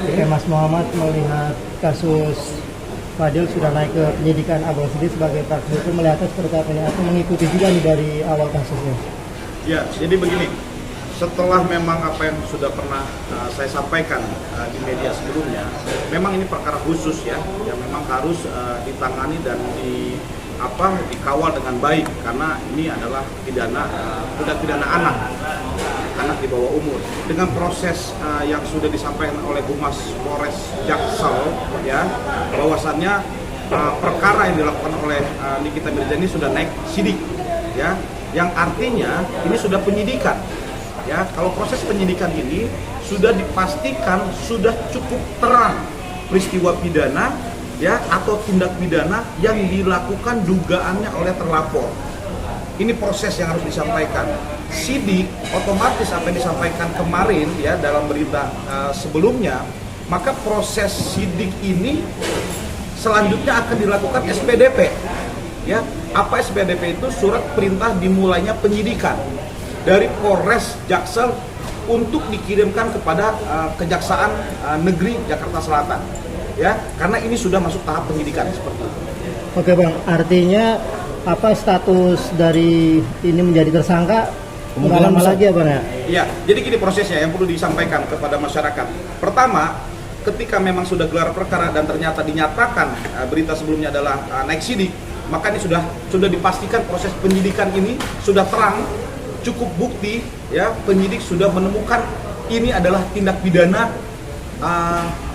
Oke, Mas Muhammad melihat kasus Fadil sudah naik ke penyidikan, Abang sendiri sebagai praktisi hukum melihatnya seperti apa nih? Atau mengikuti juga nih dari awal kasusnya? Ya, jadi begini, setelah memang apa yang sudah pernah saya sampaikan di media sebelumnya, memang ini perkara khusus ya, yang memang harus ditangani dan dikawal dengan baik, karena ini adalah tindak pidana anak di bawah umur. Dengan proses yang sudah disampaikan oleh Humas Polres Jaksel, ya, bahwasannya perkara yang dilakukan oleh Nikita Mirzani sudah naik sidik, ya, yang artinya ini sudah penyidikan. Ya, kalau proses penyidikan ini sudah dipastikan sudah cukup terang peristiwa pidana, ya, atau tindak pidana yang dilakukan dugaannya oleh terlapor. Ini proses yang harus disampaikan. Sidik otomatis apa yang disampaikan kemarin ya dalam berita sebelumnya, maka proses sidik ini selanjutnya akan dilakukan SPDP. Ya, apa SPDP itu? Surat perintah dimulainya penyidikan dari Polres Jaksel untuk dikirimkan kepada Kejaksaan Negeri Jakarta Selatan, ya, karena ini sudah masuk tahap penyidikan seperti itu. Oke Bang, artinya apa status dari ini menjadi tersangka nggak lama lagi ya Bang ya? Iya, jadi gini prosesnya yang perlu disampaikan kepada masyarakat. Pertama, ketika memang sudah gelar perkara dan ternyata dinyatakan berita sebelumnya adalah naik sidik, maka ini sudah dipastikan proses penyidikan ini sudah terang, cukup bukti, ya, penyidik sudah menemukan ini adalah tindak pidana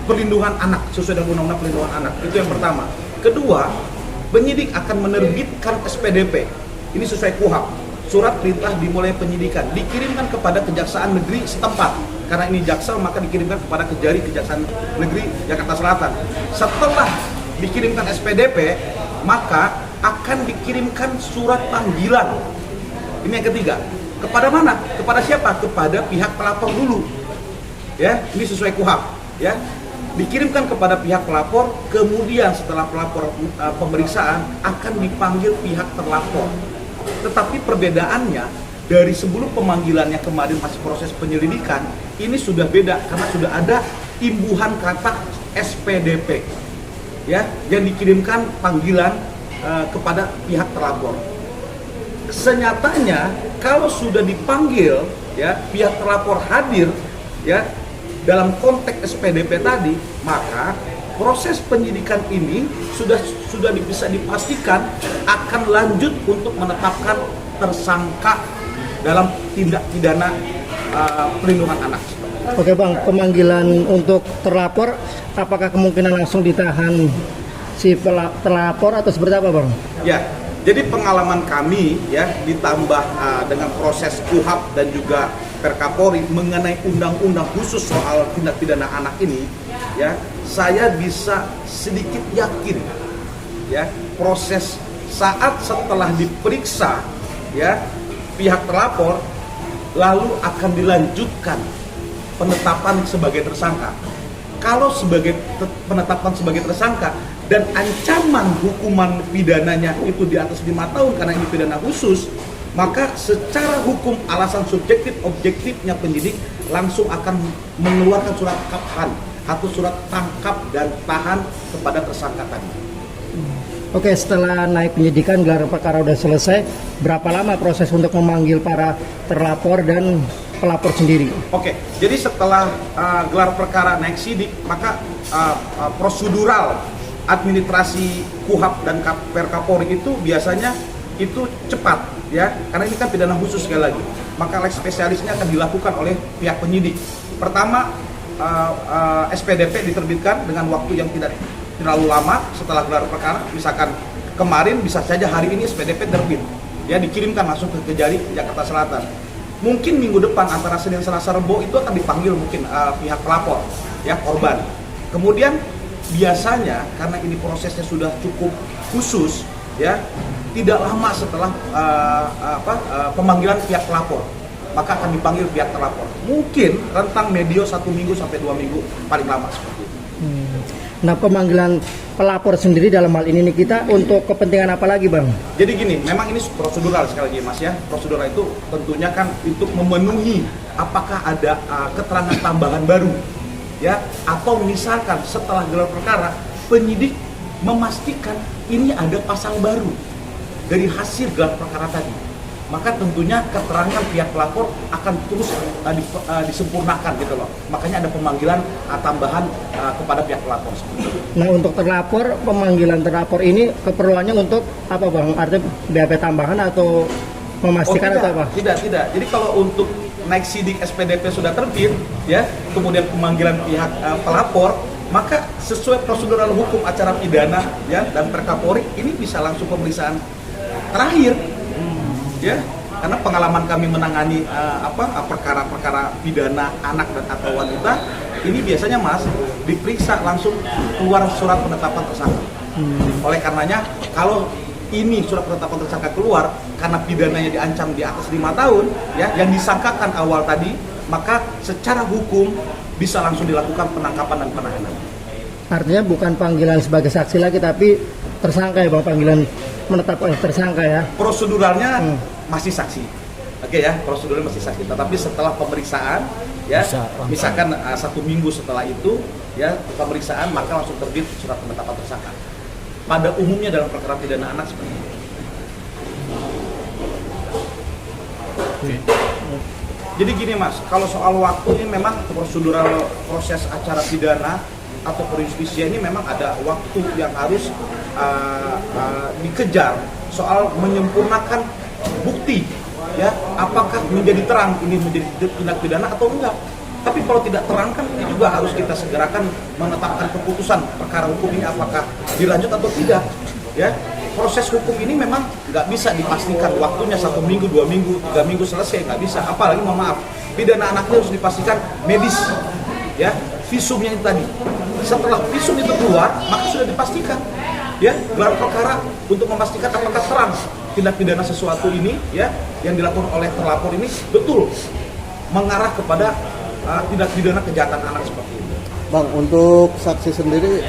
perlindungan anak sesuai dengan Undang-Undang Perlindungan Anak. Itu yang pertama. Kedua, penyidik akan menerbitkan SPDP. Ini sesuai KUHP. Surat perintah dimulai penyidikan dikirimkan kepada Kejaksaan Negeri setempat. Karena ini Jaksel, maka dikirimkan kepada Kejari Kejaksaan Negeri Jakarta Selatan. Setelah dikirimkan SPDP, maka akan dikirimkan surat panggilan. Ini yang ketiga. Kepada mana? Kepada siapa? Kepada pihak pelapor dulu. Ya, ini sesuai KUHP, ya. Dikirimkan kepada pihak pelapor, kemudian setelah pelapor pemeriksaan akan dipanggil pihak terlapor. Tetapi perbedaannya dari sebelum pemanggilannya kemarin masih proses penyelidikan, ini sudah beda karena sudah ada imbuhan kata SPDP, ya, yang dikirimkan panggilan kepada pihak terlapor. Senyatanya kalau sudah dipanggil, ya, pihak terlapor hadir, ya, dalam konteks SPDP tadi, maka proses penyidikan ini sudah bisa dipastikan akan lanjut untuk menetapkan tersangka dalam tindak pidana perlindungan anak. Oke Bang, pemanggilan untuk terlapor, apakah kemungkinan langsung ditahan si terlapor atau seperti apa Bang? Ya, jadi pengalaman kami, ya, ditambah dengan proses KUHP dan juga Perkapolri mengenai undang-undang khusus soal tindak pidana anak ini, ya, saya bisa sedikit yakin, ya, proses saat setelah diperiksa, ya, pihak terlapor, lalu akan dilanjutkan penetapan sebagai tersangka. Kalau sebagai penetapan sebagai tersangka dan ancaman hukuman pidananya itu di atas 5 tahun karena ini pidana khusus, maka secara hukum alasan subjektif objektifnya penyidik langsung akan mengeluarkan surat kaphan atau surat tangkap dan tahan kepada tersangka tadi. Oke, setelah naik penyidikan, gelar perkara sudah selesai, berapa lama proses untuk memanggil para terlapor dan pelapor sendiri? Oke, jadi setelah gelar perkara naik sidik, maka prosedural administrasi KUHP dan Perkapolri itu biasanya itu cepat, ya, karena ini kan pidana khusus sekali lagi. Maka lex spesialisnya akan dilakukan oleh pihak penyidik. Pertama, SPDP diterbitkan dengan waktu yang tidak terlalu lama setelah gelar perkara. Misalkan kemarin, bisa saja hari ini SPDP terbit, ya, dikirimkan langsung ke Kejari Jakarta Selatan. Mungkin minggu depan antara Senin, Selasa, Rebo itu akan dipanggil mungkin pihak pelapor, ya, korban. Kemudian biasanya karena ini prosesnya sudah cukup khusus, ya, tidak lama setelah pemanggilan pihak pelapor, maka akan dipanggil pihak terlapor. Mungkin rentang medio 1 minggu sampai 2 minggu paling lama seperti itu. Nah, pemanggilan pelapor sendiri dalam hal ini kita untuk kepentingan apa lagi Bang? Jadi gini, memang ini prosedural sekali lagi Mas, ya. Prosedural itu tentunya kan untuk memenuhi apakah ada keterangan tambahan baru, ya, atau misalkan setelah gelar perkara penyidik memastikan ini ada pasal baru dari hasil gelar perkara tadi, maka tentunya keterangan pihak pelapor akan terus disempurnakan gitu loh. Makanya ada pemanggilan tambahan kepada pihak pelapor. Nah, untuk terlapor, pemanggilan terlapor ini keperluannya untuk apa Bang? Artinya BAP tambahan atau memastikan tidak, atau apa? Tidak. Jadi kalau untuk naik sidik SPDP sudah terbit, ya, kemudian pemanggilan pihak pelapor, maka sesuai prosedural hukum acara pidana, ya, dan Perkapolri ini bisa langsung pemeriksaan terakhir, ya, karena pengalaman kami menangani perkara-perkara pidana anak dan atau wanita ini biasanya Mas diperiksa langsung keluar surat penetapan tersangka. Oleh karenanya kalau ini surat penetapan tersangka keluar karena pidananya diancam di atas 5 tahun, ya, yang disangkakan awal tadi, maka secara hukum bisa langsung dilakukan penangkapan dan penahanan. Artinya bukan panggilan sebagai saksi lagi, tapi tersangka ya Bang, panggilan menetapkan tersangka ya. Proseduralnya masih saksi, oke ya, prosedurnya masih saksi. Tetapi setelah pemeriksaan, ya, misalkan 1 minggu setelah itu, ya, pemeriksaan, maka langsung terbit surat penetapan tersangka. Pada umumnya dalam perkara pidana anak seperti itu. Jadi gini Mas, kalau soal waktu ini memang prosedural proses acara pidana atau perjustisia ini memang ada waktu yang harus dikejar soal menyempurnakan bukti, ya, apakah menjadi terang ini menjadi tindak pidana atau enggak. Tapi kalau tidak terang kan ini juga harus kita segerakan menetapkan keputusan perkara hukum ini apakah dilanjut atau tidak, ya. Proses hukum ini memang nggak bisa dipastikan waktunya 1 minggu, 2 minggu, 3 minggu selesai, nggak bisa. Apalagi mohon maaf, pidana anaknya harus dipastikan medis, ya, visumnya itu tadi. Setelah visum itu keluar, maka sudah dipastikan, ya, gelar perkara untuk memastikan apakah terang tindak pidana sesuatu ini, ya, yang dilakukan oleh terlapor ini betul mengarah kepada tindak pidana kejahatan anak seperti ini. Bang, untuk saksi sendiri